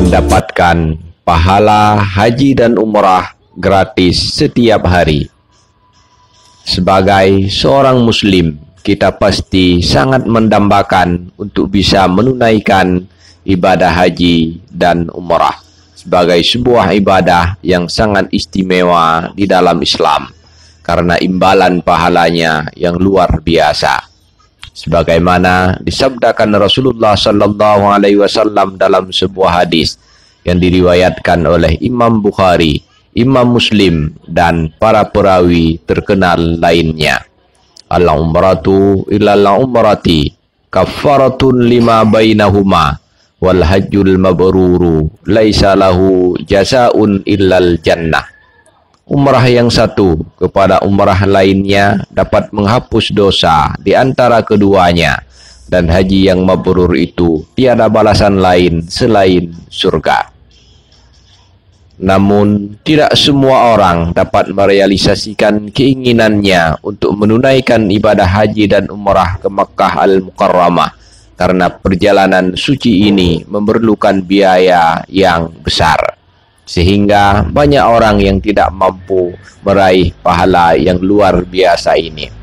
mendapatkan pahala haji dan umrah gratis setiap hari. Sebagai seorang muslim, kita pasti sangat mendambakan untuk bisa menunaikan ibadah haji dan umrah sebagai sebuah ibadah yang sangat istimewa di dalam Islam, karena imbalan pahalanya yang luar biasa. Sebagaimana disabdakan Rasulullah sallallahu alaihi wasallam dalam sebuah hadis yang diriwayatkan oleh Imam Bukhari, Imam Muslim, dan para perawi terkenal lainnya. Al-umratu ilal umrati kaffaratun lima bainahuma wal hajjul mabruru laisa lahu jazaa'un illal jannah. Umrah yang satu kepada umrah lainnya dapat menghapus dosa di antara keduanya, dan haji yang mabrur itu tiada balasan lain selain surga. Namun, tidak semua orang dapat merealisasikan keinginannya untuk menunaikan ibadah haji dan umrah ke Makkah Al-Mukarramah, karena perjalanan suci ini memerlukan biaya yang besar, sehingga banyak orang yang tidak mampu meraih pahala yang luar biasa ini.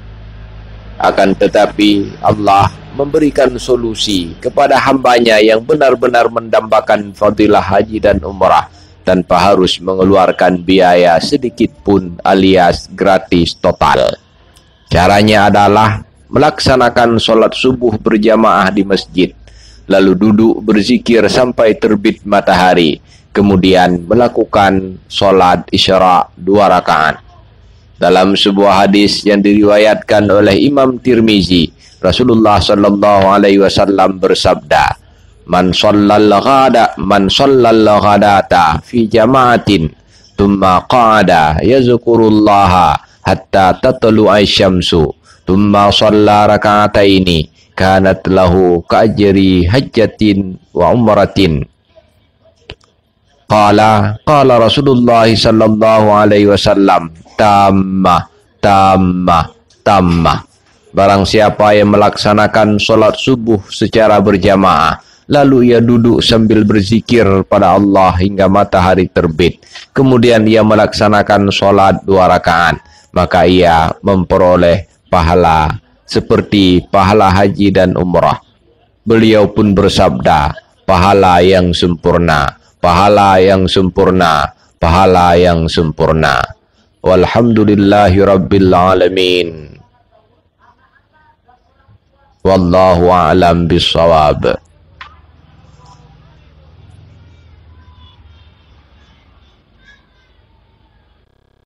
Akan tetapi, Allah memberikan solusi kepada hambanya yang benar-benar mendambakan fadilah haji dan umrah tanpa harus mengeluarkan biaya sedikit pun, alias gratis total. Caranya adalah melaksanakan sholat subuh berjamaah di masjid, lalu duduk berzikir sampai terbit matahari, kemudian melakukan sholat isya' 2 rakaat. Dalam sebuah hadis yang diriwayatkan oleh Imam Tirmizi, Rasulullah sallallahu alaihi wasallam bersabda, Man shallal ghadata fi jama'atin thumma qa'ada yazkurullaha hatta tatlu'a asy-syamsu thumma shalla raka'ataini kanat lahu ka'ajri hajjatin wa umratin. Qala Rasulullah sallallahu alaihi wasallam tamma. Barang siapa yang melaksanakan sholat subuh secara berjamaah, lalu ia duduk sambil berzikir pada Allah hingga matahari terbit, kemudian ia melaksanakan sholat 2 rakaat, maka ia memperoleh pahala seperti pahala haji dan umrah. Beliau pun bersabda, pahala yang sempurna, pahala yang sempurna, pahala yang sempurna. Walhamdulillahi rabbil alamin. Wallahu a'lam bissawab.